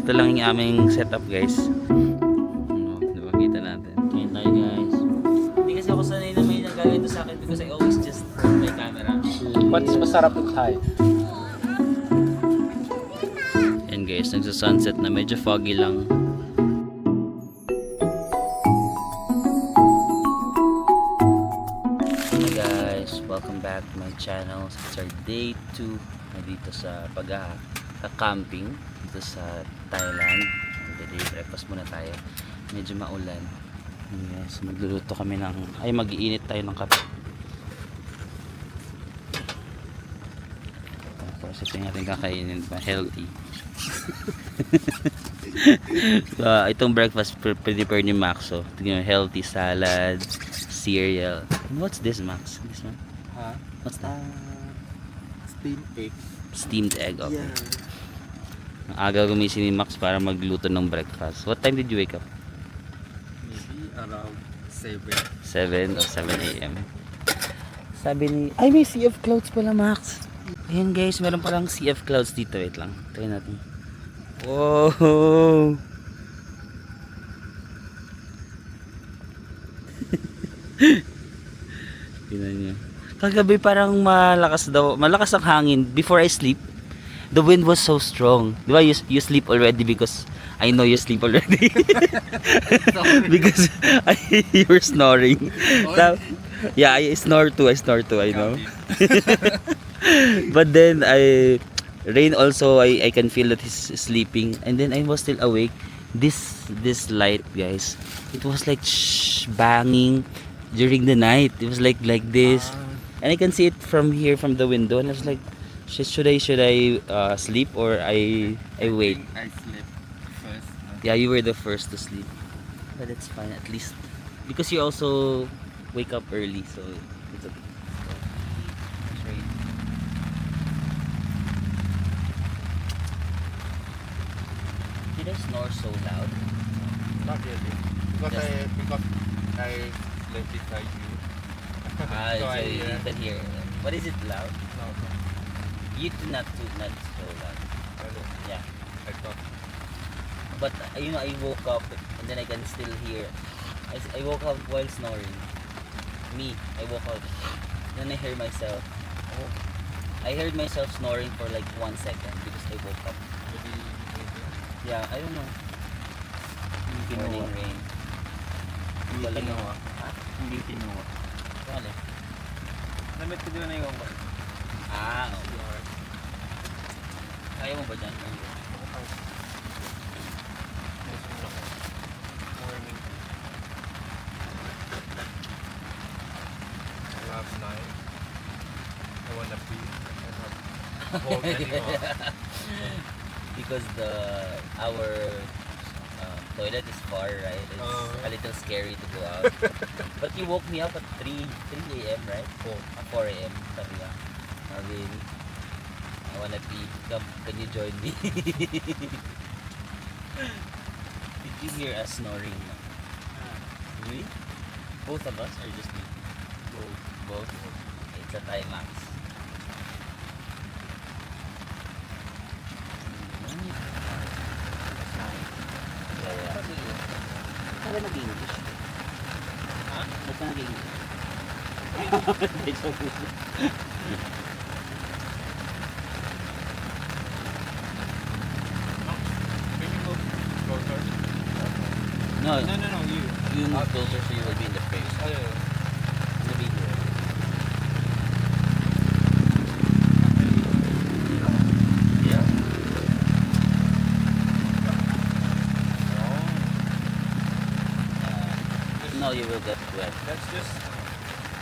Ito lang yung aming setup guys. Diba kita natin. Ngayon tayo guys. Hindi kasi ako sanay na may nagagawin sa akin because I always just hold my camera. What's masarap at high? Yan guys, nagsa-sunset na medyo foggy lang. Hi guys, welcome back to my channel. It's our day 2 na dito sa pag-camping dito sa Thailand. Day breakfast muna tayo. Medyo maulan. Yes, magluluto kami ng mag-iinit tayo ng kape. Tapos ito yung ating kakainin pa, healthy. So, itong breakfast prepare ni Max. So, tingnan mo, healthy salad, cereal. And what's this, Max? This one? Huh? What's that? Steamed egg. Steamed egg. Okay. Yeah. Ang aga gumising ni Max para magluto ng breakfast. What time did you wake up? Maybe around 7. 7 or 7 a.m. Sabi ni... Ay, may sea of clouds pala, Max. Ayan guys, meron palang sea of clouds dito. Wait lang. Try natin. Wow! Tingnan niyo. Kagabi parang malakas ang hangin. Before I sleep, the wind was so strong. Di ba you sleep already because I know you sleep already. Because you were snoring. Yeah, I snore too, I know. But then Rain also, I can feel that he's sleeping, and then I was still awake. This light, guys, it was like banging during the night. It was like this, and I can see it from here from the window, and I was like, should I sleep or I wait? I slept first. Yeah, you were the first to sleep, but it's fine at least because you also wake up early, so it's okay. It's rain. Did I snore so loud? Not really. Because Just- I slept beside you. Ah, So so I, you can hear. But is it loud? No. You do not so loud. Yeah. I thought. But I woke up and then I can still hear. I woke up while snoring. I woke up. Then I heard myself. Oh, I heard myself snoring for like 1 second because I woke up. Yeah, I don't know. Morning rain. Hindi Walang- kinuha. Ha? Hindi kinuha. Wala. Damit ko din na yung Ah, okay. Kaya mo ba dyan? Morning. Last night. I wanna pee. I cannot hold anymore. Because our toilet is far, right? It's a little scary to go out. But you woke me up at 3 a.m., right? 4 a.m. Sabi nga. Marvin, I wanna pee. Can you join me? Did you hear us snoring? Really? Both of us or just me? Both? It's a Timax. Kaya nag-English. Ha? Ba't ka nag-English? Can you move closer? No, No, you. you move closer so you will be in the face. Oh, yeah. In the video. Yeah. No, you will get wet. That's just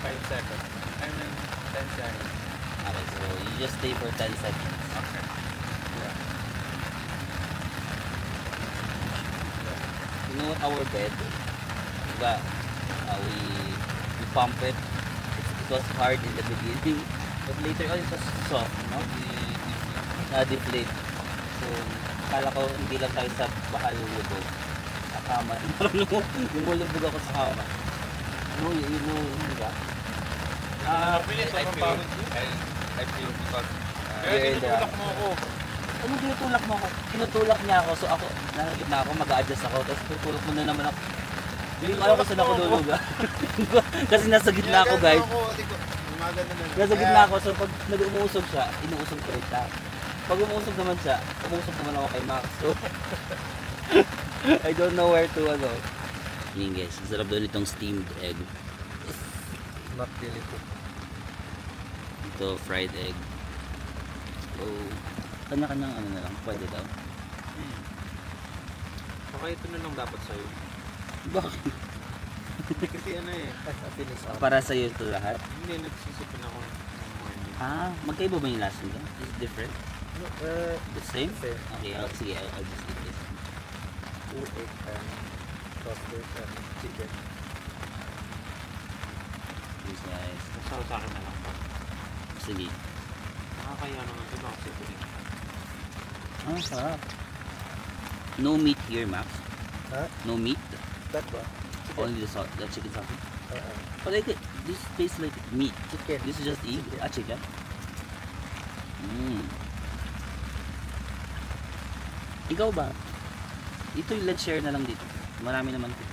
5 seconds. I mean 10 seconds. Okay, so you just stay for 10 seconds. Okay. Yeah. You know what, our bed, diba, we pump it. It was hard in the beginning, but later on it was soft, no? Na-deflate. So, kala ko hindi lang tayo sa bakal lulubog. Sa kama. Lumulubog ako sa kama. No, you know, diba? I feel because Here in the- mo ako. Ano tinutulak mo ako? Tinutulak niya ako, so ako, nakakit na ako, mag-a-adjust ako, tapos tutulak mo na naman ako. Hindi ko alam kung saan ako luluga. Kasi nasa gitna ako, guys. Nasa gitna ako, so pag nag-umusog siya, inuusog ko rin siya. Pag umusog naman siya, umusog naman ako kay Max. So, I don't know where to, ano. Yun guys, ang sarap doon itong steamed egg. Not really cooked. Ito, fried egg. So, kanya-kanyang ano na lang, pwede daw. Baka ito na lang dapat sa'yo. Bakit? Kasi ano eh. Finish up. Para sa'yo ito lahat? Hindi, nagsisipin ako ng morning. Ah, magkaiba ba yung lasa nito? Is it different? No, The same? Same. Okay, sige, I'll just eat this. 2 egg and sausage and chicken. Yes, guys. Masarap sa akin na lang pa. Sige. Nakakaya naman ito kasi ito eh. Ah, sarap. No meat here, Max. Huh? No meat. That ba? Only the chicken sausage. Uh-uh. But I think this tastes like meat. Chicken. This is just egg. Ah, chicken. Ikaw ba? Ito yung let's share na lang dito. Marami naman dito.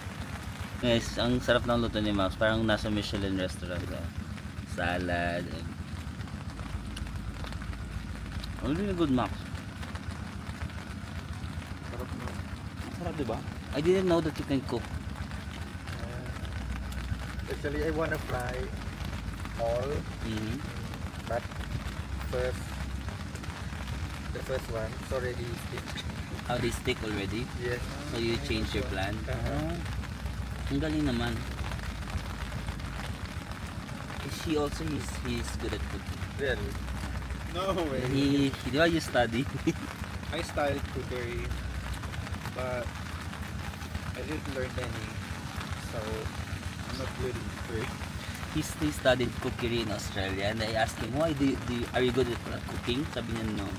Guys, ang sarap ng luto ni Max. Parang nasa Michelin restaurant. Salad. And... really good, Max. Sarap na. Sarap, diba? I didn't know that you can cook. Actually, I wanna fry all, but first, the first one is already stitched. How they stick already? Yes. So you change your plan? Uh-huh. Ang galing naman. He also, he's good at cooking. Really? No way. Di ba you study? I studied cookery, but I didn't learn any, so I'm not good at cookery. He studied cookery in Australia and I asked him, why are you good at cooking? Sabi niya no.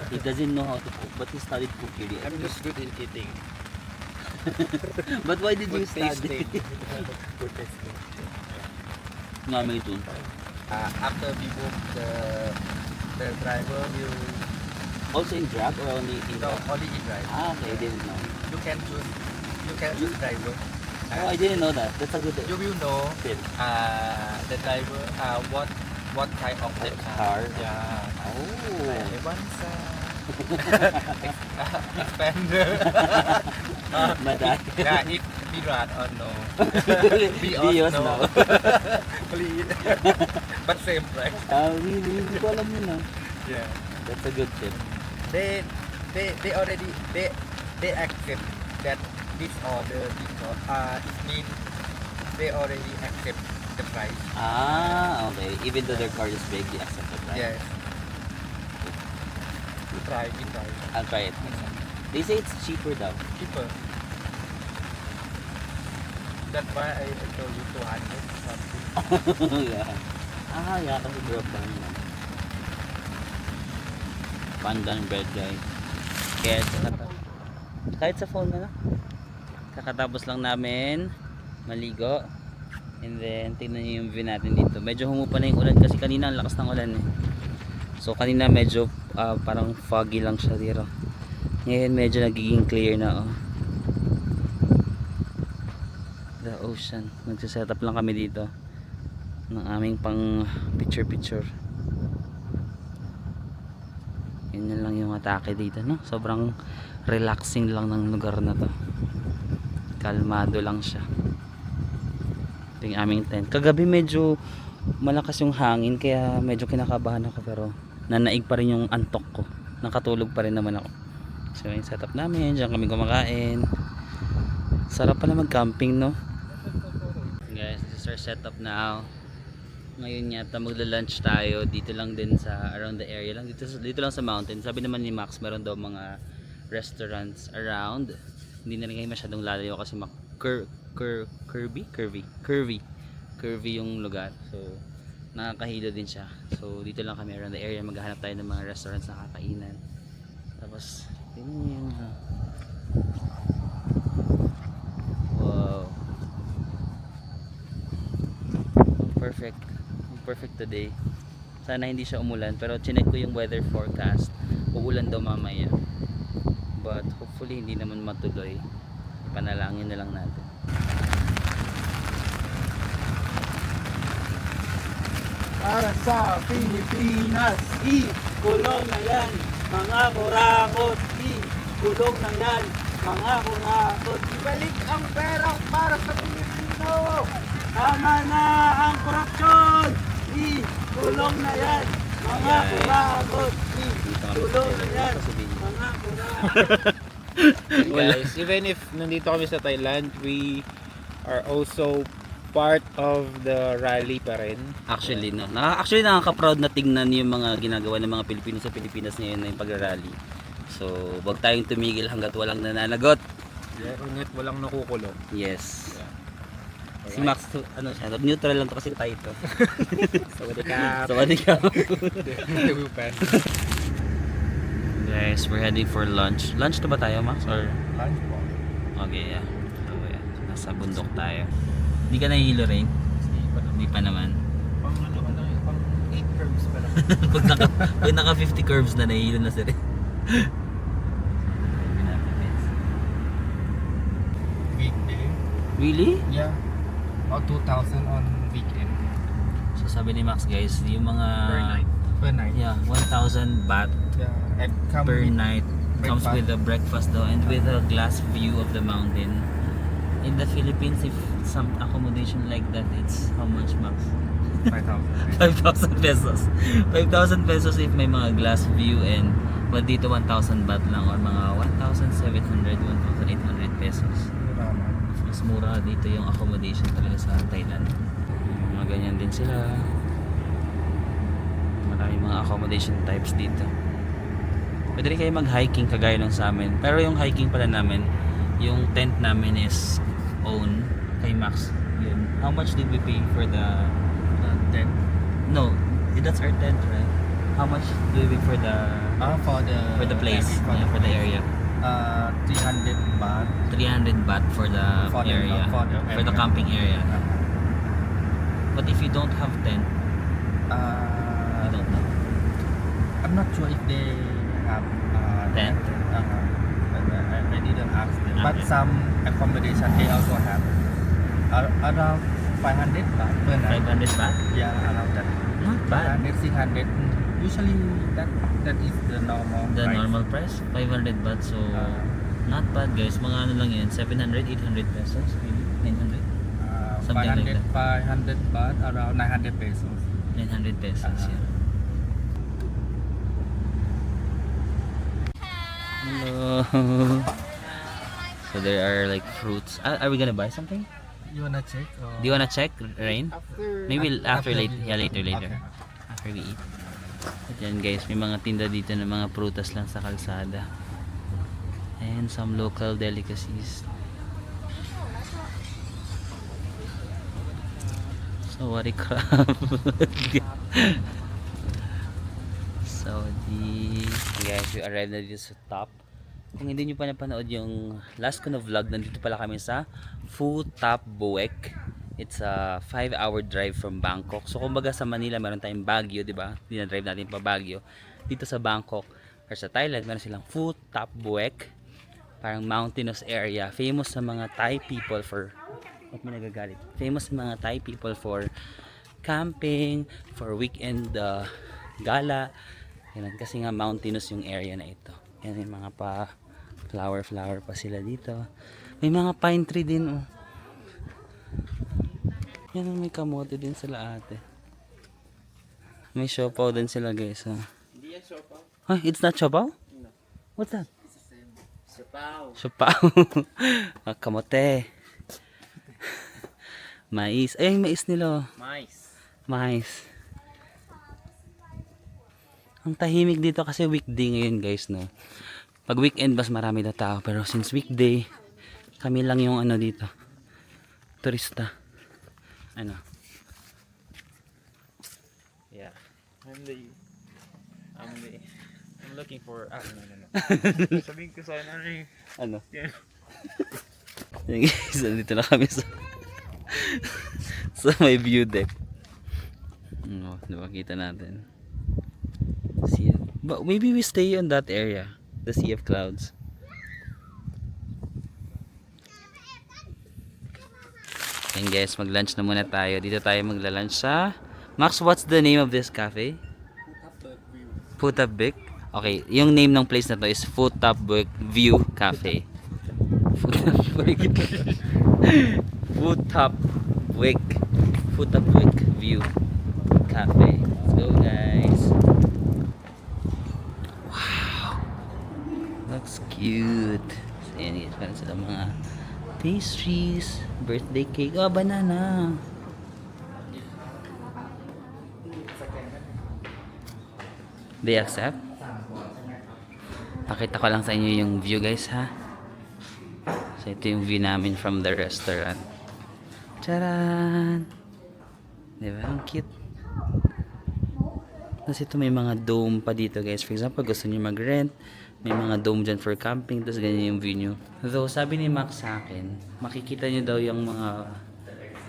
He doesn't know how to cook but he studied cookery. I'm just good in eating. But why did you Good study? tasting. Good tasting. Nga, may ito. After we book, the driver will Also in Grab or only in no, Grab? only in drive. Ah, okay, I didn't know. You can choose driver. Oh, I didn't know that. That's a good You will know tip. the driver what type of the Car? Yeah. Oh. I want expander. Maday. Yeah, if we run or no. Bios no. no. Please. But same price. Ah, really? Hindi ko alam yun ah. Yeah. That's a good tip. They already they accept that this order it means they already accept the price. Ah, okay. Even though their car is big, they accept it, right? Yes. We try. I'll try it. They say it's cheaper daw. Cheaper. That's why I told you 200 something. Yeah. Ah, yeah. Kasi drop lang naman. Pandan bread, guys. Kaya kahit sa phone na lang. Kakatapos lang namin maligo. And then, tingnan nyo yung view natin dito. Medyo humupa na yung ulan kasi kanina ang lakas ng ulan eh. So, kanina medyo parang foggy lang siya dito. Ngayon medyo nagiging clear na oh. The ocean. Nagsiset up lang kami dito ng aming pang picture. Yun lang yung atake dito, no? Sobrang relaxing lang ng lugar na to. Kalmado lang siya. Ito yung aming tent. Kagabi medyo malakas yung hangin kaya medyo kinakabahan ako pero nanaig pa rin yung antok ko. Nakatulog pa rin naman ako. So yung setup namin, diyan kami kumakain. Sarap pala mag-camping, no? Guys, this is our setup now. Ngayon yata magla-lunch tayo dito lang din sa around the area lang dito lang sa mountain. Sabi naman ni Max meron daw mga restaurants around. Hindi na rin kayo masyadong lalayo kasi curvy yung lugar. So nakakahilo din siya. So dito lang kami around the area, maghahanap tayo ng mga restaurants na kakainan. Tapos tingnan yung wow. Perfect today. Sana hindi siya umulan pero chinek ko yung weather forecast. uulan daw mamaya, but hopefully hindi naman matuloy. Ipanalangin na lang natin. Para sa Pilipinas, Kulong na yan, mga kurakot. Kulong na yan, mga kurakot. ibalik ang pera para sa Pilipino. Tama na ang korupsyon. Kulong na yan, mga kurakot. Kulong na yan, mga kurakot. Guys, even if nandito kami sa Thailand, we are also part of the rally pa rin. Actually, no. Actually, nakaka-proud na tingnan yung mga ginagawa ng mga Pilipino sa Pilipinas ngayon na yung pag-rally. So, wag tayong tumigil hanggat walang nananagot. Ngunit walang nakukulong. Yes. Si Max, ano siya, neutral lang to kasi tayo to. Sawadee ka. Guys, we're heading for lunch. Lunch to ba tayo, Max? Or? Lunch po. Okay, yeah. So, yeah. Nasa bundok tayo. Hindi ka nahihilo rin? Hindi pa naman. Pang 8 curves pa lang. pag naka 50 curves na, nahihilo na si Rin. Weekday? Really? Yeah. About 2,000 on weekend. So sabi ni Max, guys, yung mga Per night. yeah, 1,000 baht Yeah. And come per with night comes breakfast. with a breakfast though, and with a glass view of the mountain. In the Philippines, if some accommodation like that, it's how much, Max? 5,000. 5,000 pesos. 5,000 pesos if may mga glass view, and but dito 1,000 baht lang or mga 1,700, 1,800 pesos. Mas mura dito yung accommodation talaga sa Thailand. Mga ganyan din sila. Maraming mga accommodation types dito. Pwede rin kayo mag-hiking kagaya lang sa amin. Pero yung hiking pala namin, yung tent namin is own kay Max. Yun. How much did we pay for the Then, no, that's our tent, right? How much do we pay for the place, yeah, for the area? 300 baht. 300 baht for the For the- area, for the for the area. camping area. But if you don't have tent, you don't know. I'm not sure if they have Tent? I didn't ask them. But Okay. some accommodation they also have around 500 baht per night. 500 baht? Yeah, around that. Not bad. 500, 600. Usually that is the normal The price. normal price, 500 baht. So, not bad guys. Mga ano lang yan, 700, 800 pesos, maybe 900. Something like 500, that. 500 baht, around 900 pesos. 900 pesos, yeah. Hello. So there are like fruits. Are we gonna buy something? You wanna check? Do you wanna check, Rain? After, Maybe after later. Yeah, later. Okay. After we eat. At yan guys, may mga tinda dito ng mga prutas lang sa kalsada. And some local delicacies. So what a crap. Saudi. Guys, we arrived na dito sa top. Kung hindi nyo pa napanood yung last ko na vlog, nandito pala kami sa Phu Thap Buek. It's a 5-hour drive from Bangkok. So kumbaga sa Manila meron tayong Baguio, di ba? Dinadrive natin pa Baguio. Dito sa Bangkok or sa Thailand meron silang Phu Thap Buek. Parang mountainous area. Famous sa mga Thai people for Famous sa mga Thai people for camping, for weekend gala. Yan, kasi nga mountainous yung area na ito. Yan yung mga pa flower pa sila dito. May mga pine tree din oh. Yan, may kamote din sila ate. May siopaw din sila guys. Oh. Hindi yan siopaw. Huh? It's not siopaw? No. What's that? It's the same. Siopaw. Siopaw. Kamote. Mais. Ay, yung mais nila. Oh. Mais. Ang tahimik dito kasi weekday ngayon guys, no. Pag weekend mas marami na tao, pero since weekday kami lang yung ano dito. Turista. Ano? Yeah. I'm looking for no. Sabihin ko sana Ano? Yan guys, dito na kami sa sa may view deck. Diba, kita natin. But maybe we stay on that area, the Sea of Clouds. And guys, mag-lunch na muna tayo. Dito tayo magla-lunch sa Max, what's the name of this cafe? Futapbek. Okay, yung name ng place na to is Futapbek View Cafe. Futapbek. Futapbek. Futapbek View Cafe. Let's go, guys. Wow. Looks cute. So, yan, guys. Meron sila mga pastries, birthday cake. Oh, banana. They accept? Pakita ko lang sa inyo yung view, guys, ha? So, ito yung view namin from the restaurant. Charan! Diba? Ang cute. Tapos ito may mga dome pa dito, guys. For example, gusto niyo mag-rent, may mga dome dyan for camping. Tapos ganyan yung view nyo. Though, sabi ni Max sa akin, makikita nyo daw yung mga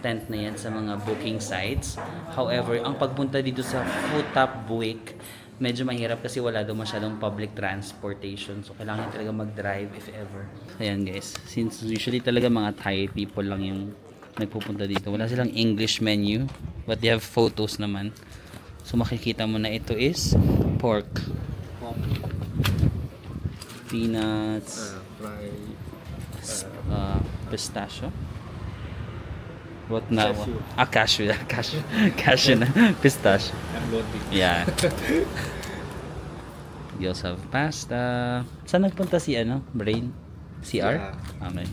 tent na yan sa mga booking sites. However, ang pagpunta dito sa Futapbek, medyo mahirap kasi wala daw masyadong public transportation. So, kailangan talaga mag-drive if ever. Ayan, guys. Since usually talaga mga Thai people lang yung nagpupunta dito. Wala silang English menu. But they have photos naman. So, makikita mo na ito is pork. Peanuts. Pistachio. What na? Cashew. Cashew. Cashew na. Pistachio. I'm loading. Yeah. You also have pasta. Saan nagpunta si ano? Brain? CR? Yeah. Okay.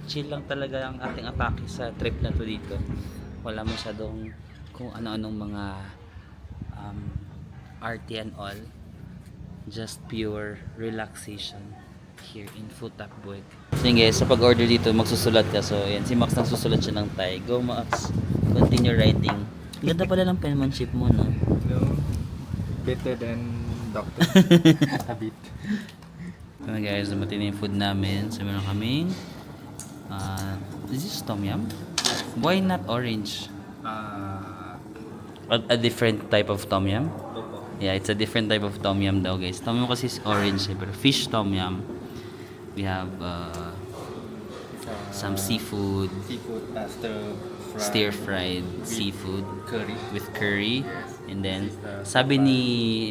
Chill lang talaga ang ating atake sa trip na to dito. Wala masyadong kung ano-anong mga arty and all. Just pure relaxation here in Futapbek. So yun guys, sa pag-order dito, magsusulat ka. So yan, si Max nagsusulat siya ng Thai. Go Max, continue writing. Ganda pala ng penmanship mo, no? No, better than doctor. A bit. So guys, dumating na yung food namin. So meron kaming is this tom yum? Why not orange? A different type of tom yum? Yeah, it's a different type of tom yum daw guys. Tom yum kasi is orange, pero fish tom yum. We have some seafood, stir-fried seafood with curry. And then, sabi ni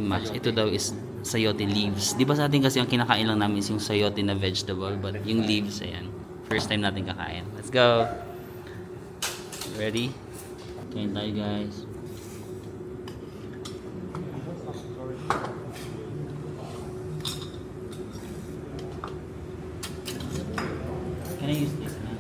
Max, ito daw is sayote leaves. Di ba sa atin kasi ang kinakain lang namin is yung sayote na vegetable, but yung leaves, ayan. First time natin kakain. Let's go! Ready? Kain tayo guys. Can I use this now?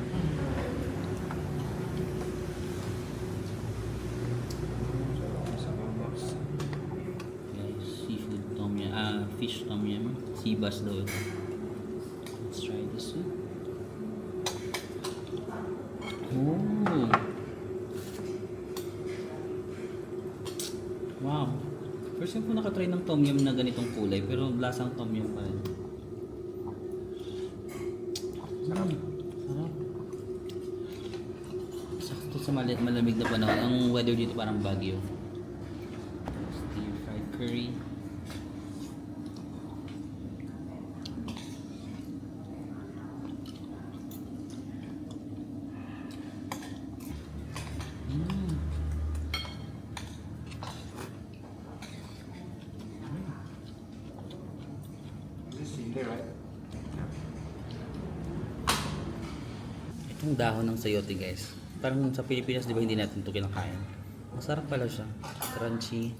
Okay, seafood tom yum. Fish tom yum. Sea bass daw ito. Let's try this one. Oh! Wow! First time ko nakatry ng tom yum na ganitong kulay, pero lasang tom yum pa rin. Sarap. Sakto sa malamig na panahon. Ang weather dito parang Baguio. Stir fried curry. Right? Itong dahon ng sayote guys. Parang sa Pilipinas di ba hindi natin ito kinakain. Masarap pala siya. Crunchy.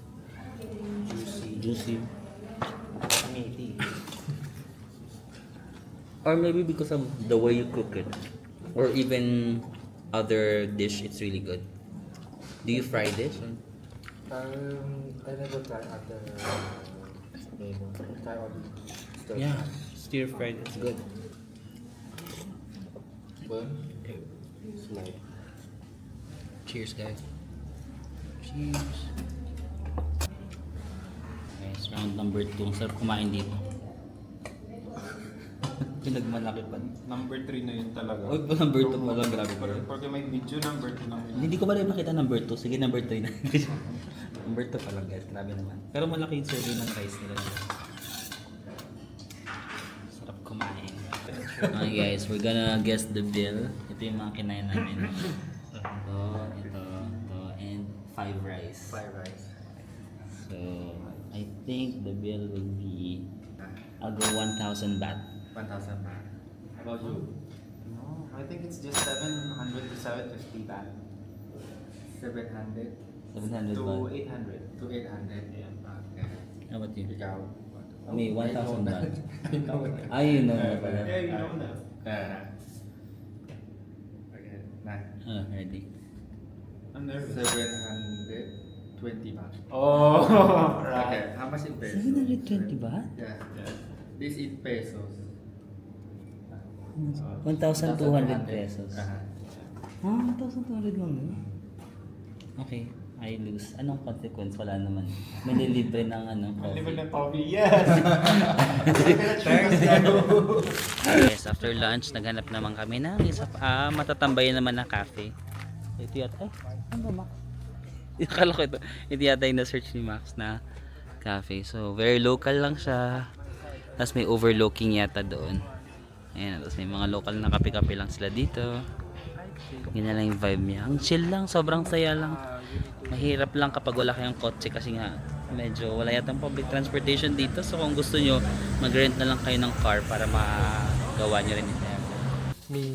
Juicy. Meaty. Or maybe because of the way you cook it. Or even other dish, it's really good. Do you fry this? I never tried other menu. I try only stir. Yeah, stir fried. It's good. Burn. Slide. Cheers, guys. Cheers. Guys, round number 2. Sarap kumain dito. pinagmalaki pa. Number 3 na yun talaga. Oy, number 2 pa lang, grabe pa yun. Porque may video number 2 lang yun. Hindi ko pa rin makita number 2. Sige, number 3 na. Number 2 pa lang guys, grabe naman. Pero malaki yung survey ng price nila. Sarap kumain. Okay guys, we're gonna guess the bill. Ito yung mga kinain namin. Ito, and 5 rice. 5 rice. So, I think the bill will be, I'll go 1,000 baht. 1,000 baht. How about you? No, I think it's just 700 to 750 baht. 700 700 to baht. 800. To 800, yeah. Okay. How about you? Ikaw? May 1,000 baht. I know na. Ay, yun na pala. Yeah, you know na. Okay, na. Ready? I'm nervous. 720 baht. Oh, Okay, how much in pesos? 720 baht? Yeah. This in pesos. 1,200 pesos. Uh-huh. 1,200 lang yun? Okay, I lose. Anong consequence? Wala naman. May nilibre ng liver coffee. ng coffee, yes! Yes, after lunch, naghanap naman kami ng isa matatambayan naman na cafe. Ito yata, ano ba Max? Akala ko ito yata yung na-search ni Max na cafe. So, very local lang siya. Tapos may overlooking yata doon. Ayan, tapos may mga local na kape-kape lang sila dito. Ganyan lang yung vibe niya. Ang chill lang, sobrang saya lang. Mahirap lang kapag wala kayong kotse kasi nga medyo wala yatang public transportation dito. So kung gusto nyo, mag-rent na lang kayo ng car para magawa nyo rin yung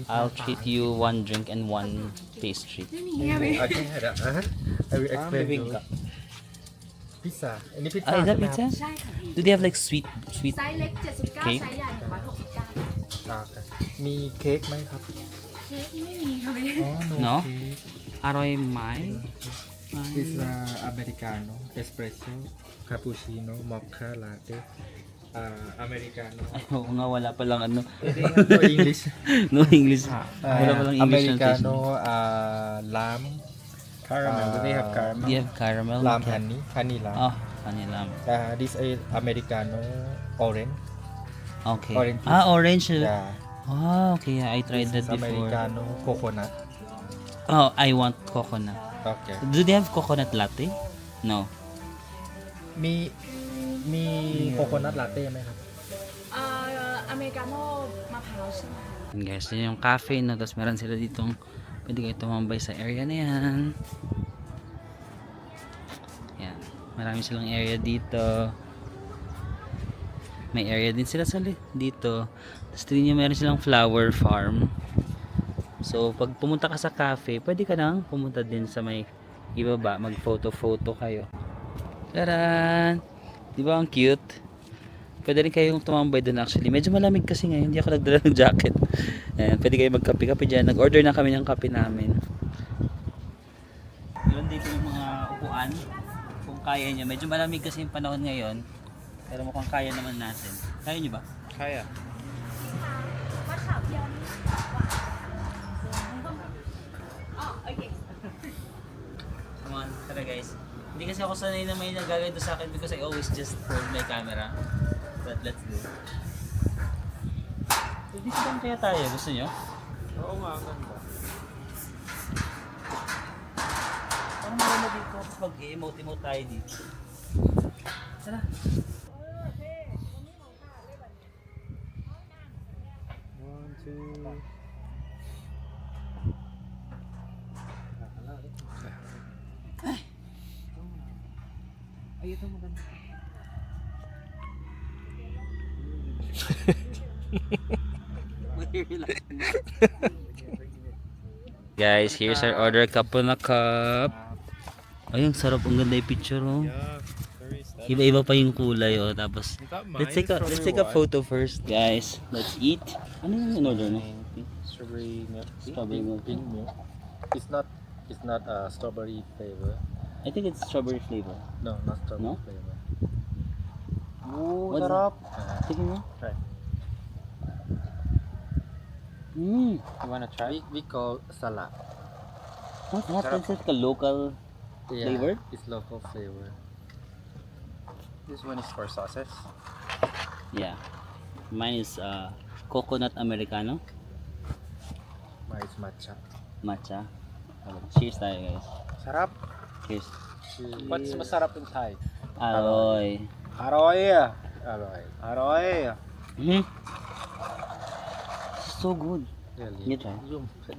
I'll treat you 1 drink and 1 pastry. Okay, I will explain you. Pizza. Any pizza? Ah, is that pizza? ใช่ค่ะ Do they have like sweet ไซส์เล็ก 79 Cake? ไซส์ใหญ่ 169 Okay. มีเค้กไหมครับ เค้กไม่มีค่ะพี่ อ๋อ No? cake. Aroy Mai? It's Americano, espresso, cappuccino, mocha, latte, Americano. Ay, oo nga, wala palang ano. No English. No English. Wala palang English translation. Americano, lamb. Caramel. Do they have Do caramel? you have caramel? Lamb Okay. honey lamb. Oh, kanila. This is Americano, orange. Okay. Orange juice. Ah, orange. Yeah. Oh, okay. I tried This that is before. Americano, coconut. Oh, I want coconut. Okay. Do they have coconut latte? No. มีโคโคนัทลาเต้ไหมครับ อเมริกาโน่มะพร้าวใช่ไหมคะ And guys, yun yung cafe, no? Tapos meron sila ditong pwede kayo tumambay sa area na yan. Yan. Marami silang area dito. May area din sila sa dito. Tapos tingin nyo meron silang flower farm. So, pag pumunta ka sa cafe, pwede ka nang pumunta din sa may ibaba. Mag-photo-photo kayo. Taran! Di ba ang cute? Pwede rin kayong tumambay doon actually. Medyo malamig kasi ngayon. Hindi ako nagdala ng jacket. Ayan, pwede kayo magkape-kape dyan. Nag-order na kami ng kape namin. Yun dito yung mga upuan. Kung kaya nyo. Medyo malamig kasi yung panahon ngayon. Pero mukhang kaya naman natin. Kaya nyo ba? Kaya. ว่าข่าวเดียวนี่อ๋อโอเค Come on, tara guys. Hindi kasi ako sanay na may nagaganto sa akin because I always just hold my camera. But let's go. Dito lang kaya tayo. Gusto nyo? Oo nga, ang ganda. Parang maganda dito. Tapos mag-emote-emote tayo dito. Tara. One, two. Ay, ito maganda. Guys, here's our order. Cup na cup. Ay, ang sarap. Ang ganda yung picture, oh. Yeah, very stylish. Iba-iba pa yung kulay, oh. Tapos, That mine let's take is a strawberry photo first. Guys, let's eat. Ano yung in-order na? Strawberry milk. Strawberry milk. Pink milk. It's not strawberry flavor. I think it's strawberry flavor. No, not strawberry No? flavor. Oh, sarap. Tingin mo. Try. Mm. You wanna try? We call salad. What is it? A local flavor? It's local flavor. This one is for sauces. Yeah. Mine is Coconut Americano. Mais matcha. Matcha. Cheers tayo guys. Sarap. Cheers. What's masarap in Thai? Aroy. Aroy. Aroy. Aroy. Mm. So good. Really? You try.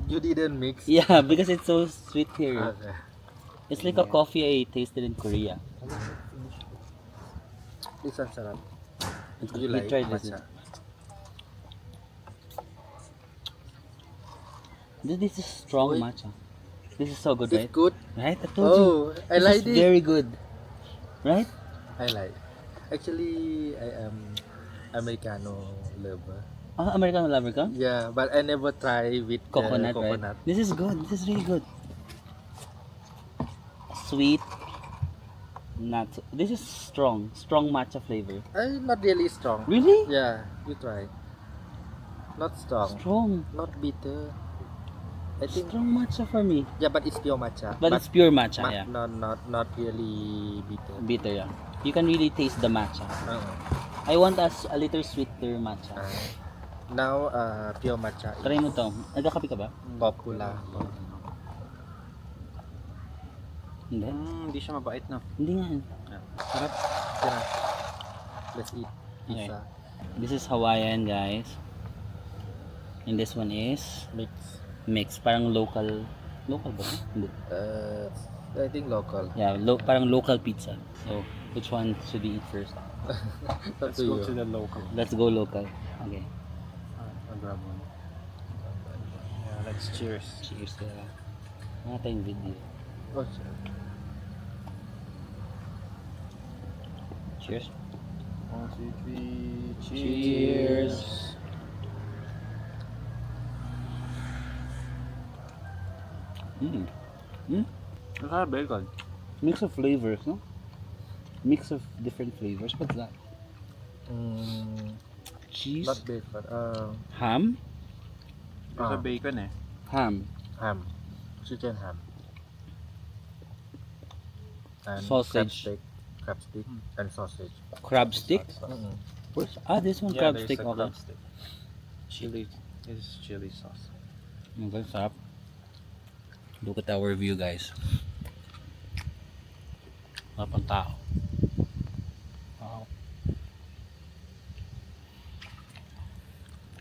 You didn't mix? Yeah, because it's so sweet here. Okay. It's like a coffee I tasted in Korea. This one sarap. You You like tried this? matcha? This is strong Wait. matcha. This is so good, It's right? good. Right? I told you. Oh, I This like is this. very good. Right? I like. Actually, I am Americano lover. Ah, American lover ka? Yeah, but I never try with Coconut, coconut. right? This is good. This is really good. Sweet. Not. This is strong. Strong matcha flavor. Not really strong. Really? Yeah, you try. Not strong. Strong. Not bitter. I think. Strong matcha for me. Yeah, but it's pure matcha. But it's pure matcha, yeah. Not really bitter. Bitter, yeah. You can really taste the matcha. Uh, I want a little sweeter matcha. now, pure matcha Try mo to. Nagkakape ka ba? popular. Hindi. Hindi siya mabait, no? Hindi nga. Sarap. Yeah. Let's eat Okay. pizza. This is Hawaiian, guys. And this one is Mix. mix. Parang local. Local ba? Hindi. I think local. Yeah, parang local pizza. So, which one should we eat first? Let's go to the local. Let's go local. Okay. I'll grab one. Yeah, let's cheers. Cheers ka. Mga tayong video. Oh, sure. Cheers. 1, 2, 3. Cheers. Mm. Mm. Masarap bacon. Mix of flavors, no? Mix of different flavors. What's that? Cheese? Not bacon. Ham? Sa bacon eh. Ham. Ham. Chicken ham. And Sausage. crab stick and sausage. Crab stick? Mm-mm. Where's, this one crab stick. Okay. Crab stick. Chili. This is chili sauce. Okay, sarap. Look at our view, guys. Sarap ang tao. Wow.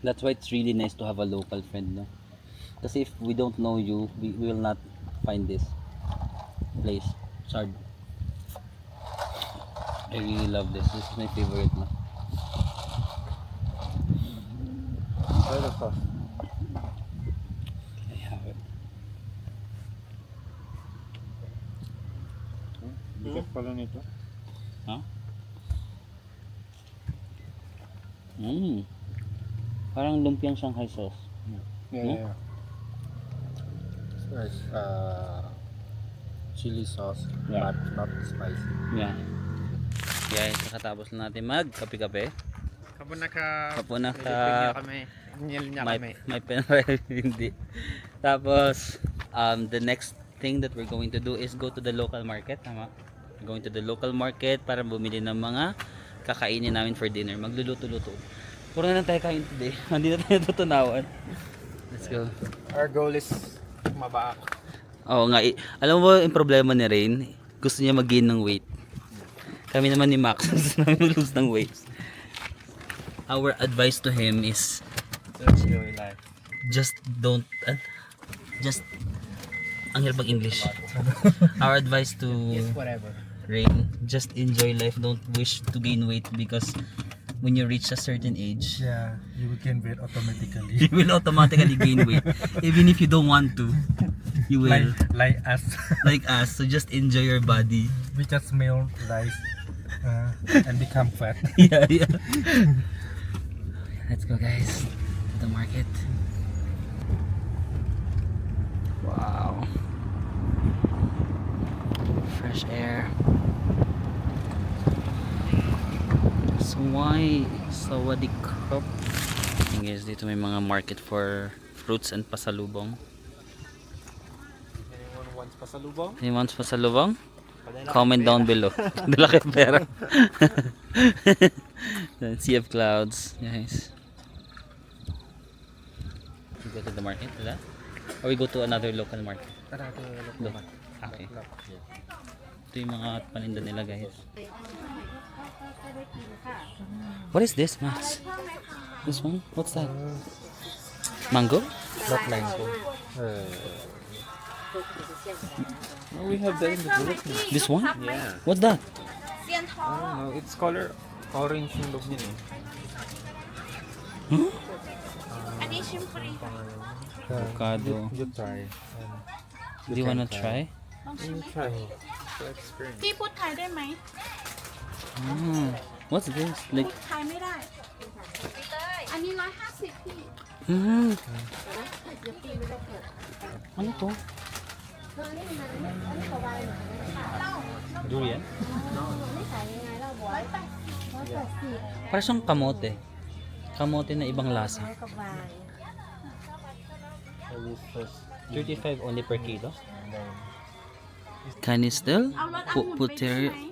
That's why it's really nice to have a local friend, no? Kasi if we don't know you, we will not find this place. It's hard. I really love this. This is my favorite, no? Try the sauce. I have it. Bigat pala nito. Parang lumpiang Shanghai sauce. Yeah, No? yeah. It's nice. Chili sauce, Yeah. but not spicy. Yeah. Guys, nakatapos na natin magkape-kape. Kapag naka... Kapag naka... kami. Nil niya May penrive, hindi. Tapos, the next thing that we're going to do is go to the local market. Tama? We're going to the local market para bumili ng mga kakainin namin for dinner. Magluluto-luto. Puro na lang tayo kain today. Hindi na tayo tutunawan. Let's go. Our goal is maba ako. Oo nga. Alam mo ba yung problema ni Rain? Gusto niya mag-gain ng weight. Kami naman ni Max gusto namin lose ng weight. Our advice to him is Let's enjoy life. just don't just ang hirap mag-English. Our advice to Whatever. Rain, just enjoy life. Don't wish to gain weight because when you reach a certain age, Yeah, you will gain weight automatically. you will automatically gain weight. Even if you don't want to, you will. like us. Like us. So just enjoy your body. We just smell rice and become fat. Yeah, yeah. Let's go, guys, to the market. Wow. Fresh air. Sawadikop. And guys, dito may mga market for fruits and pasalubong. Anyone wants pasalubong? Anyone wants pasalubong? Comment down below. Dala kayo pera. Sea of clouds, guys. Go to the market, wala? Or we go to another local market? Look. Okay. Ito yung mga paninda nila, guys. What is this, Max? This one? What's that? Mango? Not mango. We have that in the Philippines. This one? Yeah. What's that? I don't know. It's color orange yung loob niya eh. Huh? อันนี้ชิมฟรี Avocado. You try. Do you wanna try? ลองชิม You ไหม try. To experience. พี่พูดไทยได้ไหม What's this? พู Like, ดไทยไม่ได้ อันนี้150พี่ Ano to? Durian? Parang siyang kamote. Kamote na ibang lasa. I use first. 35 only per kilo. Canistel? เอารถองุ่นไปด้วยไหม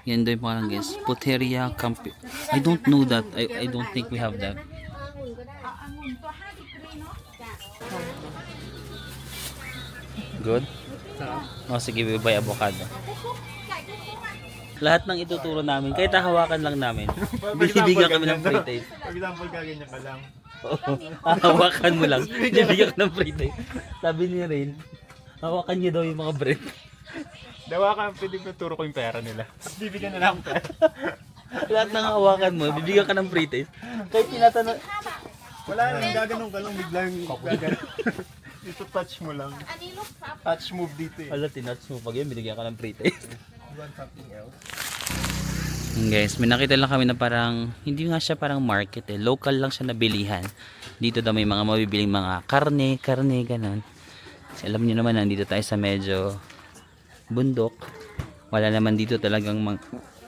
Yan daw yung parang guys. Puteria Campi. I don't know that. I don't think we have that. เอาองุ่นตัว5 degree เนาะ Good? O sige, we buy avocado. Lahat ng ituturo namin, kahit hawakan lang namin, bibigyan kami ng free taste. For example, gaganyan ka lang. Oo. Hawakan mo lang, bibigyan ka ng free taste. Sabi ni Rain, hawakan niyo daw yung mga bread. Dawa ka, pwede ko turo ko yung pera nila. Bibigyan na lang pera. Lahat ng hawakan mo, bibigyan ka ng free taste. Kahit tinatanong, Wala lang, gaganong ka lang, biglang gaganong. Dito touch mo lang. อันนี้ลูกซับ Touch move dito eh. ala, tinouch mo pag yun, binigyan ka ng free taste. You want something else? Guys, may nakita lang kami na parang, hindi nga siya parang market eh. Local lang siya na bilihan. Dito daw may mga mabibiling mga karne, ganun. Kasi alam niyo naman, nandito tayo sa medyo bundok. Wala naman dito talagang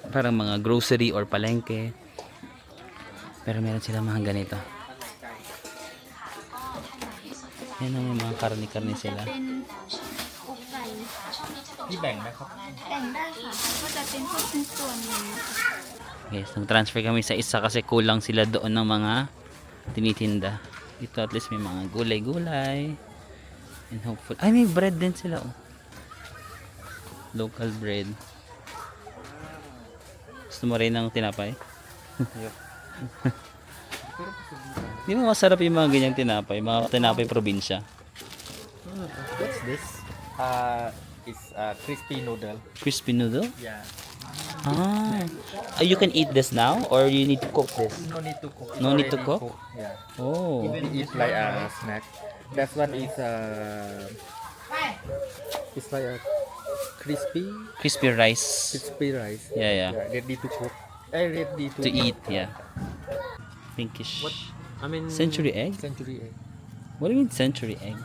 parang mga grocery or palengke. Pero meron sila mga ganito. Yan ang mga karne sila. เป็นอกไก่ พี่แบ่งนะครับ แต่งได้ค่ะ ก็จะเป็นพวกชิ้นส่วนนี้ Guys, nag-transfer kami sa isa kasi kulang sila doon ng mga tinitinda. Dito at least may mga gulay-gulay. And hopefully, ay may bread din sila oh. Local bread. Gusto mo rin ng tinapay? Yep. Di ba masarap yung mga ganyang tinapay? Mga tinapay probinsya. What's this? It's crispy noodle. Crispy noodle? Yeah. Ah. You can eat this now or you need to cook this? No need to cook. It's No need to already cook? cooked. Yeah. Oh. Even eat like a snack. That one is it's like a crispy Crispy rice. rice. Yeah. Ready to cook. Ready To eat, yeah. Pinkish. What? I mean Century egg? Century egg. What do you mean century egg?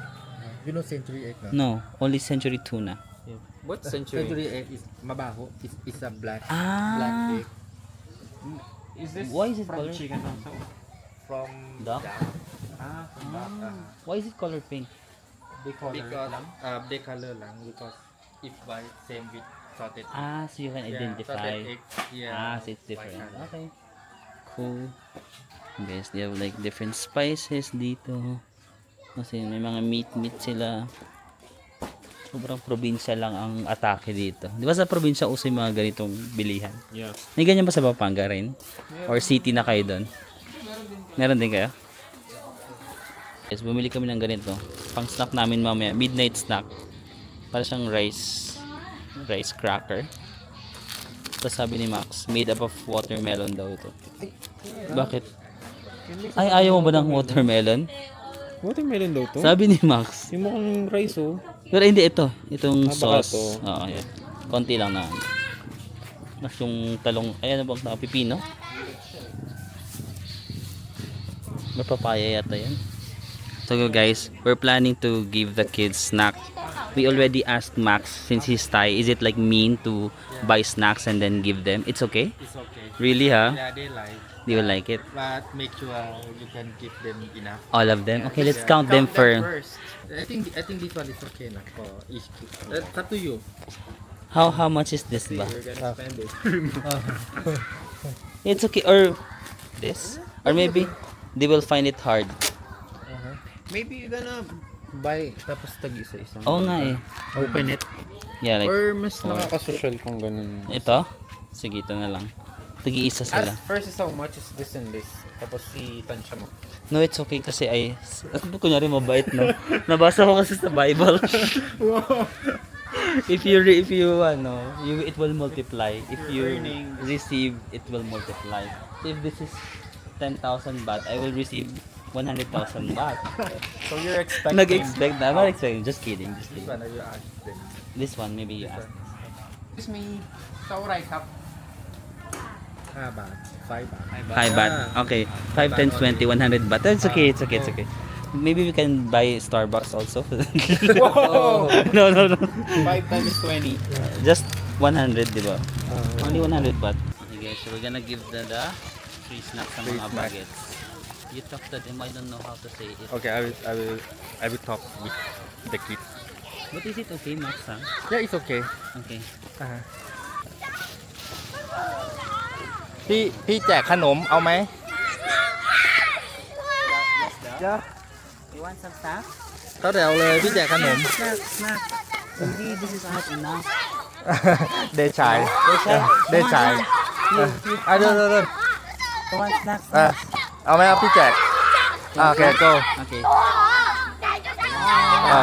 You know century egg, no? No, only century tuna. What century egg is mabaho. It's a black Ah. egg Is this Why is it from color? chicken also? from Duck? From duck. Why is it color pink? They color Because lang? they color lang because if by same with salted egg. Ah, so you can identify. Salted egg. Yeah. Ah, so it's different. White color. Okay. Cool. Guys, they have like different spices dito. Kasi may mga meat sila. Sobrang probinsya lang ang atake dito. Di ba sa probinsya uso yung mga ganitong bilihan? Yeah. May ganyan ba sa Pampanga rin? Or city na kayo doon? Meron din kayo? Yes, bumili kami ng ganito. Pang snack namin mamaya. Midnight snack. Para siyang rice cracker. Tapos sabi ni Max, made up of watermelon daw ito. Bakit? Ay, ayaw mo ba ng watermelon? Watermelon daw to? Sabi ni Max. Yung mukhang rice oh. Pero hindi ito. Itong baka sauce. to. Oo, yan. Konti lang na. Tapos yung talong, ayan na bang pipino? May papaya yata yan. So guys, we're planning to give the kids snack. We already asked Max, since he's Thai, is it like mean to buy snacks and then give them? It's okay? It's okay. Really, huh? Yeah, they like. They will like it? But make sure you can give them enough. All of them? Okay, let's Yeah. count them for... first. I think this one is okay na for each kid. That's up to you. How much is this ba? You're gonna spend it. It's okay. Or this? Or maybe they will find it hard. Maybe you're gonna buy tapos tag-isa-isa. Oo nga eh. Open it. Yeah, like, Or mas nakaka-social kung ganun. ito? Sige, ito na lang. Tagi-isa sila. Ask first is how much is this and this. Tapos i-tansya mo. No, it's okay kasi kunyari mabait, no? Nabasa ko kasi sa Bible. if you it will multiply. If you receive, it will multiply. If this is 10,000 baht, I will receive 100,000 baht. So you're expecting... Nag-expect na. I'm not expecting. Just kidding. Just This kidding. one, are you asked this? This one, maybe you ask. Excuse me. เท่าไหร่ครับ5 baht 5 baht 5 baht. Okay. 5 times 20, 100 baht. It's okay. It's okay. It's okay. Maybe we can buy Starbucks also. Whoa! No. 5 times 20 Just 100, di ba? Only 100 baht. Okay guys, so we're gonna give the free snacks sa Free mga snack. bagets. You talk to them, I don't know how to say it. Okay, I will talk with the kids. But is it okay, Max? Huh? Yeah, it's okay. Okay. พี่แจกขนมเอาไหม You want some snacks? เข้าแถวเลยพี่แจกขนม Snack. Maybe this is not enough. เดชายเดชาย อ่ะเดิน You want snacks? เอาไหมครับพี่แจกโอเค go Okay. อ่ะ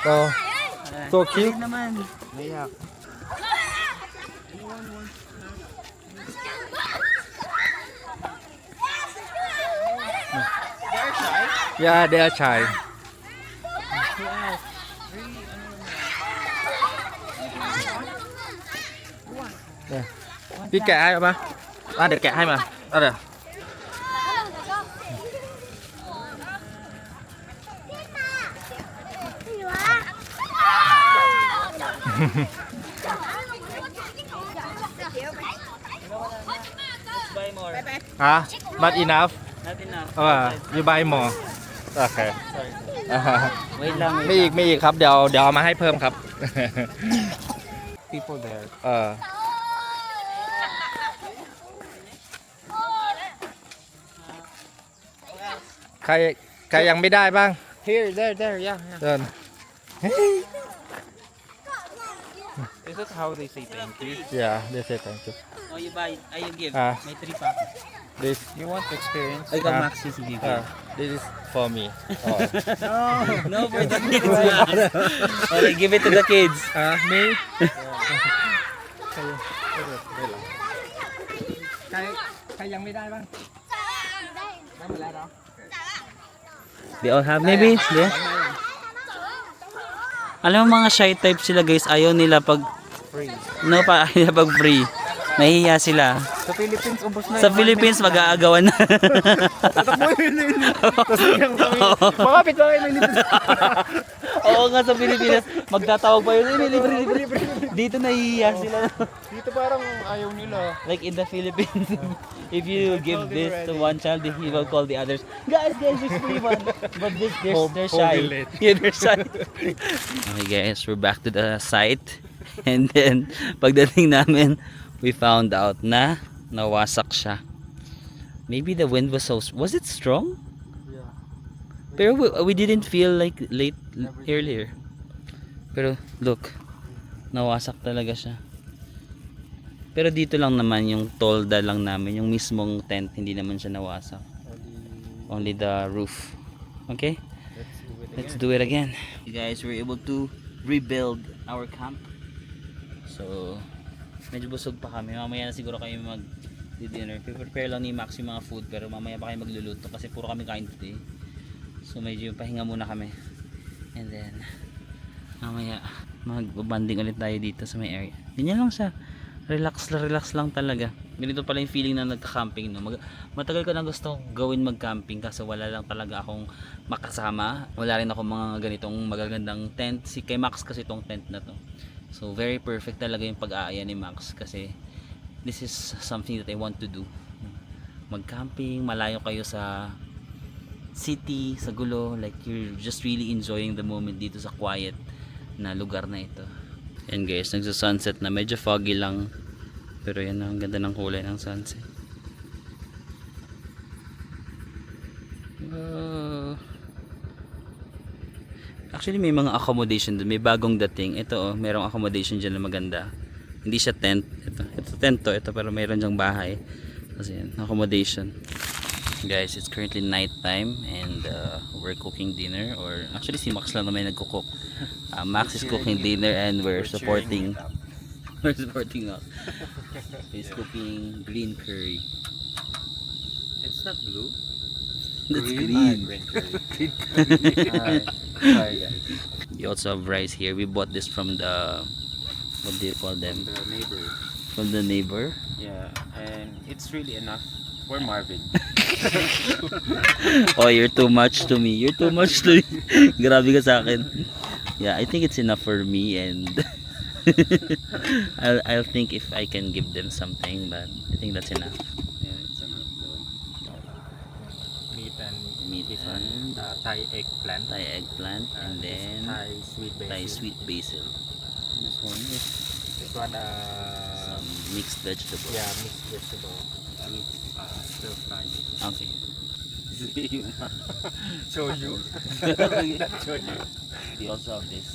go so cute naman. yeah they are shy เนี่ยพี่แกะให้ปะเดี๋ยวแกะให้มาเดี๋ยว Buy more. ฮะ not enough Not enough. you buy more โอเค Wait lang. ไม่อีกครับเดี๋ยวเอามาให้เพิ่มครับ people there ใครยังไม่ได้บ้าง here there yeah เดิน Is that how they say thank you? yeah they say thank you Oh, you buy. You give. Ah. May 3 pack. this You want to experience? I got Ah. Maxis if you give. this is for me No, for the kids. Max. Okay, give it to the kids. me ใครยังไม่ได้บ้าง They all have maybe. Yeah. Alam mo mga shy type sila guys, ayaw nila pag ayaw nila pag free. Nahihiya sila. sa Philippines ubos na Sa Philippines mag-aagawan na. makapit ba kayo ng Oo nga, sa Pilipinas magtatawag pa yun. Libre. Dito nahihiya sila. dito parang ayaw nila Like in the Philippines, if you give this to one child, he will call the others. Guys, there's free one. But they're shy. Yeah, they're shy. Okay guys, we're back to the site. And then, pagdating namin, we found out na nawasak siya. Maybe the wind was was it strong? yeah Pero we didn't feel like earlier. Pero look, nawasak talaga siya. Pero dito lang naman yung tolda lang namin, yung mismong tent, hindi naman siya nawasak. Only the roof. Okay? Let's do it again. You guys were able to rebuild our camp. So, medyo busog pa kami. Mamaya na siguro kayo mag-dinner. Prepare lang ni Max yung mga food, pero mamaya pa kayo magluluto kasi puro kami kain today. So, medyo pahinga muna kami. And then, mamaya mag-banding ulit tayo dito sa may area. Ganyan lang siya. Relax lang talaga. Ganito pala yung feeling na nagka-camping, no? Matagal ko na gusto gawin mag-camping kasi wala lang talaga akong makasama. Wala rin ako mga ganitong magagandang tent. Kay Max kasi itong tent na to. So very perfect talaga yung pag-aaya ni Max kasi this is something that I want to do. Mag-camping, malayo kayo sa city, sa gulo, like you're just really enjoying the moment dito sa quiet na lugar na ito. Yan guys, nagsa-sunset na. Medyo foggy lang. Pero yan, ang ganda ng kulay ng sunset. Actually may mga accommodation doon. May bagong dating. Ito oh, merong accommodation dyan na maganda. Hindi siya tent. Ito tent to. Ito pero mayroon dyang bahay. Kasi yan, accommodation. Guys, it's currently night time and we're cooking dinner. Or actually si Max lang naman nagko-cook. Max is cooking dinner and we're supporting. We're supporting us. He's cooking green curry. It's not blue. That's green. Green curry. Sorry guys. You also have rice here. We bought this from the, what do you call them? The neighbor. From the neighbor. Yeah, and it's really enough for Marvin. Oh, you're too much to me. You're too much to me. Grabe ka sa akin. Yeah, I think it's enough for me and I'll think if I can give them something, but I think that's enough. Yeah, it's enough though. Meat and And Thai eggplant. Thai eggplant and then Thai sweet basil. Thai sweet basil. This one is This one some mixed vegetables. yeah, mixed vegetable with stir fried. Okay. Show you. Show you. We also have this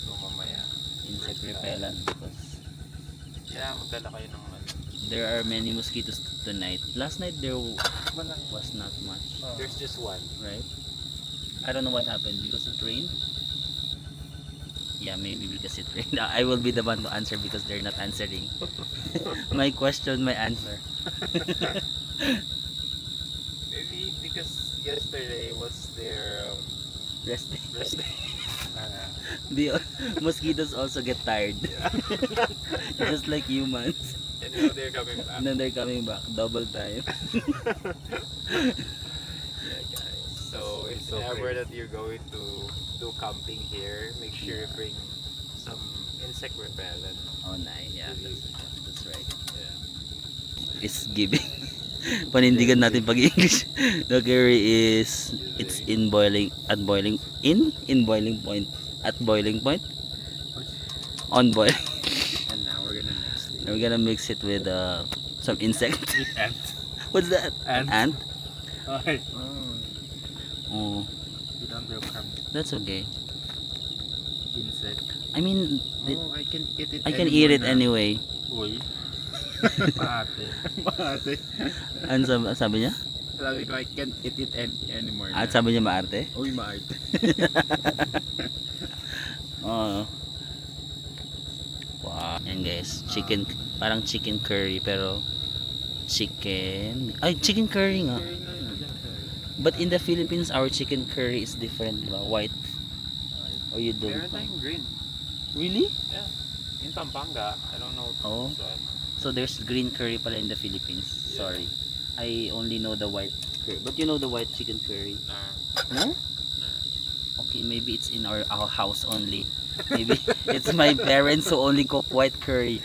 So mamaya. insect repellent because Yeah, magdala kayo ng ano. there are many mosquitoes tonight. Last night there was not much, There's just one. right? I don't know what happened because it rained. Yeah, maybe because it rained. I will be the one to answer because they're not answering. My question, my answer. Maybe because yesterday was their Resting. rest day. The mosquitoes also get tired. Just like humans. And now they're coming back. And then they're coming back double time. Yeah, guys. So if So ever crazy. that you're going to do camping here, make sure you bring some insect repellent. Oh, nice. Yeah, that's right. Yeah. Is giving. Panindigan natin pag English. The curry is it's in boiling point at boiling point on boiling. And now we're gonna mix it. We're gonna mix it with some insect. With ants. What's that? Ant. Ant? Okay. Oh, You don't welcome that's okay. insect. I mean, I can eat it. I can eat it anyway. Uy. Maate. Maate. Ano sabi niya? Sabi ko, I can't eat it anymore. At sabi niya maarte? Uy, maate. Oo. Wow. Yan guys, chicken, parang chicken curry pero chicken curry nga. But in the Philippines, our chicken curry is different, diba? White. Or you don't Meron know? tayong green. Really? Yeah. In Pampanga, I don't know. Oh. which one. So there's green curry pala in the Philippines. Sorry. I only know the white curry. But you know the white chicken curry? No? Okay, maybe it's in our house only. Maybe it's my parents who only cook white curry.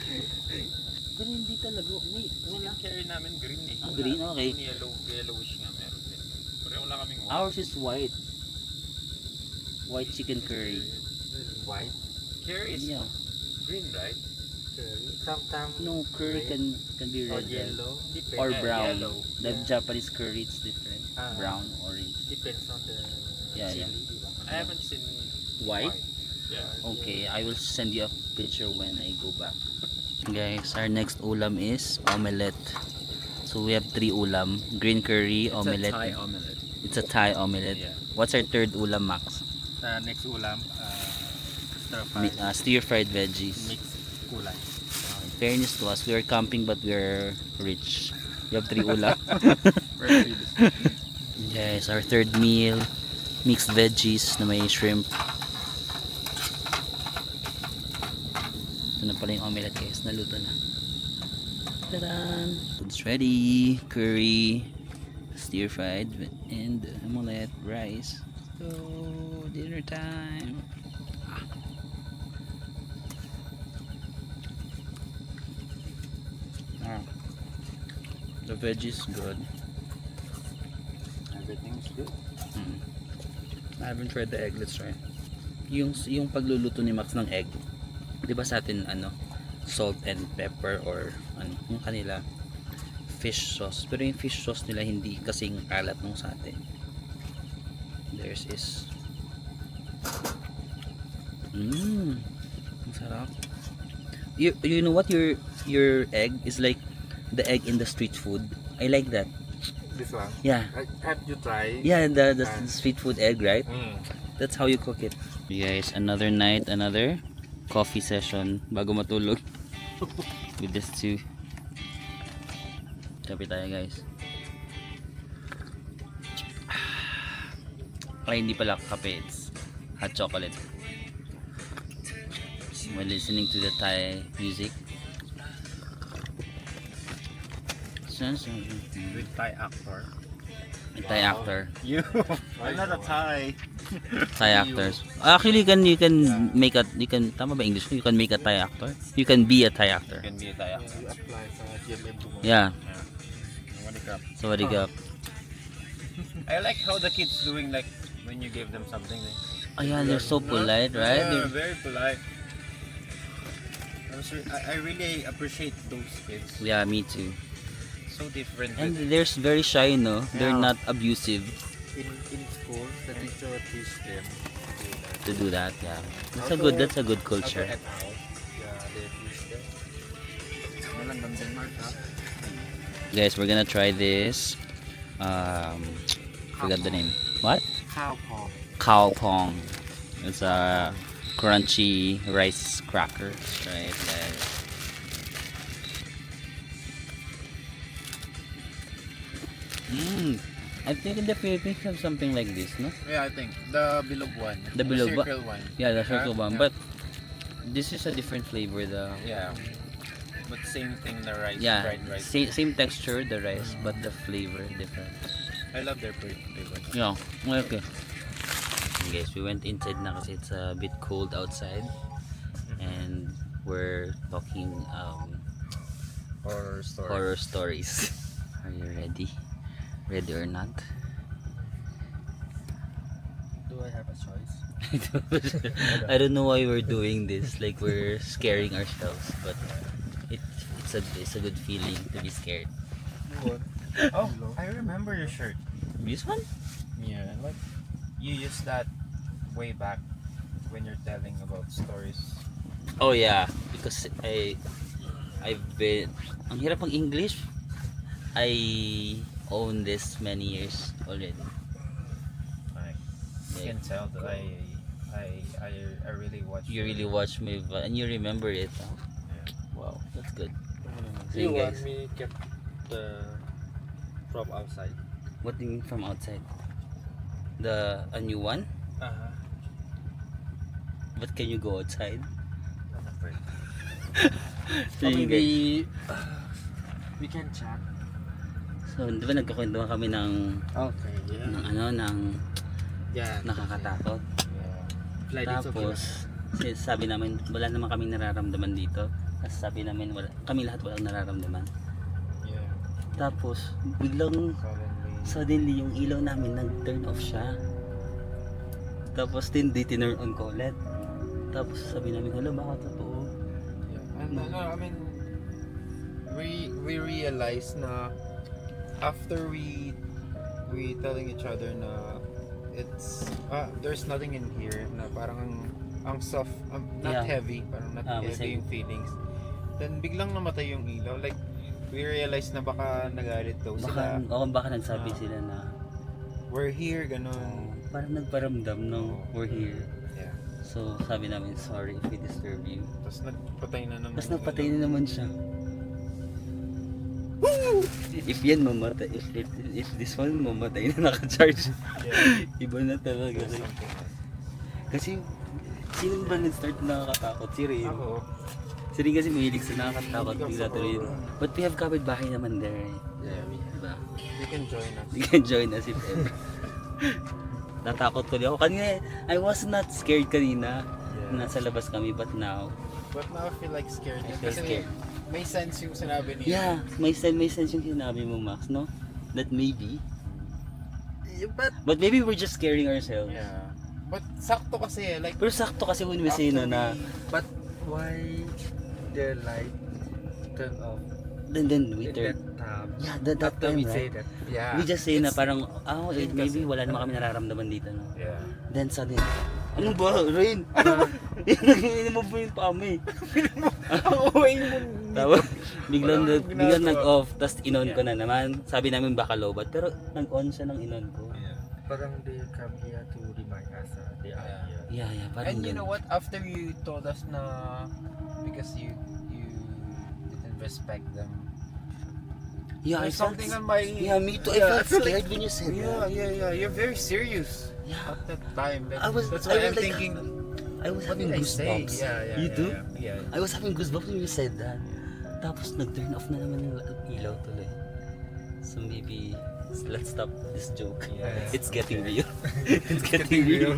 Pero hindi talaga. Wala. Carry namin green eh. Green, okay. Yellowish nga meron din. Pero wala kaming white. Ours is white. White chicken curry. White? Carry is Yeah. green, right? Sometimes No, curry can be red. right? yellow. Depends. Or brown. Yellow. The Japanese curry it's different. Ah. Brown, orange. Depends on the Yeah, chili. yeah. I haven't seen White? Yeah. Okay, I will send you a picture when I go back. Guys, our next ulam is omelette. So we have 3 ulam. Green curry, omelette. omelette. It's a Thai omelette. Yeah. What's our third ulam, Max? Next ulam, stir-fried Stir-fried veggies. mixed kulay. In fairness to us, we are camping but we are rich. We have 3 ulam. Guys, our third meal, mixed veggies na may shrimp. Ito na pala yung omelette guys, naluto na. Tadaan! It's ready. Curry, stir-fried, and omelette, rice. So, dinner time. The veggies good. Everything's good. Mm. I haven't tried the egg. Let's try. Yung pagluluto ni Max ng egg, 'di ba sa atin ano, salt and pepper or ano, yung kanila fish sauce. Pero yung fish sauce nila hindi kasing alat nung sa atin. Theirs is ang sarap. You know what, your egg is like the egg in the street food. I like that. This one. Yeah. Have you tried? Yeah, the street food egg, right? Mm. That's how you cook it. Guys, another night, another coffee session bago matulog. With this two. Kape tayo, guys. Ay, hindi pala kape. It's hot chocolate. We're listening to the Thai music. With Thai actor. Thai actor. You. I'm not a Thai. Thai actors. Actually, you can make a, you can, tama ba English? You can make a Thai actor. You can be a Thai actor. Can be a Thai actor. You apply sa GMM tomorrow. Yeah. Manikap. So what do you got? I like how the kids doing, like when you give them something. Oh yeah, they're so polite, right? Yeah, very polite. I really appreciate those kids. Yeah, me too. So different. And they're very shy, no? They're Yeah. not abusive In school, the teacher teach them to do that. Yeah, that's a good culture. At home, yeah, they teach them. Walang Denmark, ha? Guys, we're gonna try this. Forgot the name. What? Cow paw. Khao Pong. It's a crunchy rice cracker. Let's try it, guys. I think in the Philippines have something like this, no? Yeah, I think the bilog one. The bilog ba- circle one. Yeah, the circle Yeah, one. yeah. But this is a different flavor. The Yeah. But same thing, the rice, yeah, fried rice. same texture, the rice, but the flavor different. I love their flavor. Yeah, okay. Guys, we went inside na kasi it's a bit cold outside, and we're talking Horror story. horror stories. Are you ready? Ready or not? Do I have a choice? I don't know why we're doing this. Like we're scaring ourselves, but it's a good feeling to be scared. Oh, I remember your shirt. This one? Yeah, like you used that way back when you're telling about stories. Oh yeah, because I've been, ang hirap ng English. I own this many years already. Like, you can tell that I really watch. You really watch me and you remember it. Huh? Yeah. Wow, that's good. So You guys, want me kept from outside? what do you mean from outside? A new one? Uh-huh. But can you go outside? I'm afraid. So, yun, guys. We can chat. So, di ba nagkukwentuhan kami ng Okay, yeah. ng Yeah. nakakatakot. Yeah. Flight is okay. Tapos, sabi namin, wala naman kaming nararamdaman dito. Tapos sabi namin, kami lahat walang nararamdaman. Yeah. Tapos, biglang, suddenly, yung ilaw namin nag-turn off siya. Tapos, hindi tinurn on ko ulit. Tapos, sabi namin, hala, baka totoo. Yeah. And I mean, we realize na after we telling each other na it's there's nothing in here na parang ang soft, not Yeah. heavy, parang not we say- heavy yung feelings. Then biglang namatay yung ilaw. Like we realize na baka nagalit daw sila. Baka nagsabi sila na, We're here, ganun. parang nagparamdam no, we're here. Yeah. So, sabi namin, sorry if we disturb you. Tapos nagpatay na naman. Tapos yung napatay ilaw. na naman siya. If yan mamatay, if this one mamatay na naka-charge, Yeah. iba na talaga. There's something else. Kasi, sino ba nag-start na nakakatakot? Si Rin. Ako, Si Rin kasi mahilig sa nakakatakot. Bigla tuloy. But we have kapitbahay naman there. yeah, Diba? you can join us. You can join us if ever. Natakot ko din ako. Kanina, I was not scared kanina. Yeah. Nasa labas kami, but now, But now I feel like scared. I feel Kasi scared. may sense yung sinabi niya. yeah, may sense yung sinabi mo, Max, no? That maybe, But But maybe we're just scaring ourselves. yeah. But sakto kasi like Pero sakto kasi when we say no na, But why the light turn off? then we In turn. that time. Yeah, that After time, we say right? that. yeah. We just say na It's- parang, Yun maybe kasi. wala naman kami nararamdaman dito. No? Yeah. Then suddenly, ano ba, Rain? Nanginginig mo ba yung pami? Uwi mo. Tapos, biglang, Walang biglang ginagawa. nag-off, tapos in-on ko na naman. Sabi namin baka lobat, pero nag-on siya ng in-on ko. Parang they come here to remind us they are here. Yeah, parang And you know ganun. what? After you told us na because you didn't respect them. Yeah, I There's felt, something on my yeah, me too. I Yeah, felt feel scared like- when you said Yeah, that. yeah. You're very serious Yeah. at that time. That's I why was I'm like, thinking. I was What having did I say? goosebumps. Yeah. You do? Yeah. I was having goosebumps when you said that. Tapos nag-turn off na naman yung ilaw tuloy. So maybe let's stop this joke. Yes. It's getting real. It's getting real.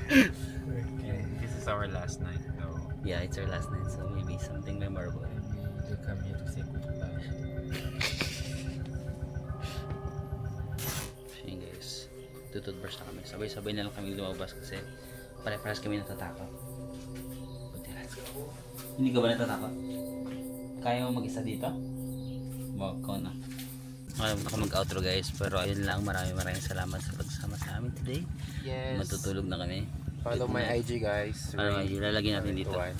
Okay, this is our last night though. Yeah, it's our last night, so maybe something memorable. Maybe they come here to say goodbye. So yun guys, tututbrush na kami. Sabay-sabay na lang kami lumabas kasi pare-pares kami natatakot. Buti, let's go. Hindi ka ba natatakot? Kaya mo mag-isa dito? Wow, ko na. Ako mag-outro guys, pero ayun lang, maraming salamat sa pagsama sa amin today. Yes. Matutulog na kami. Follow Good my night. IG guys. Follow my IG, lalagyan natin dito. One.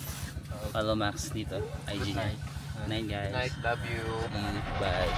Follow Max dito, IG niya. Night guys. Night. Love you. Bye.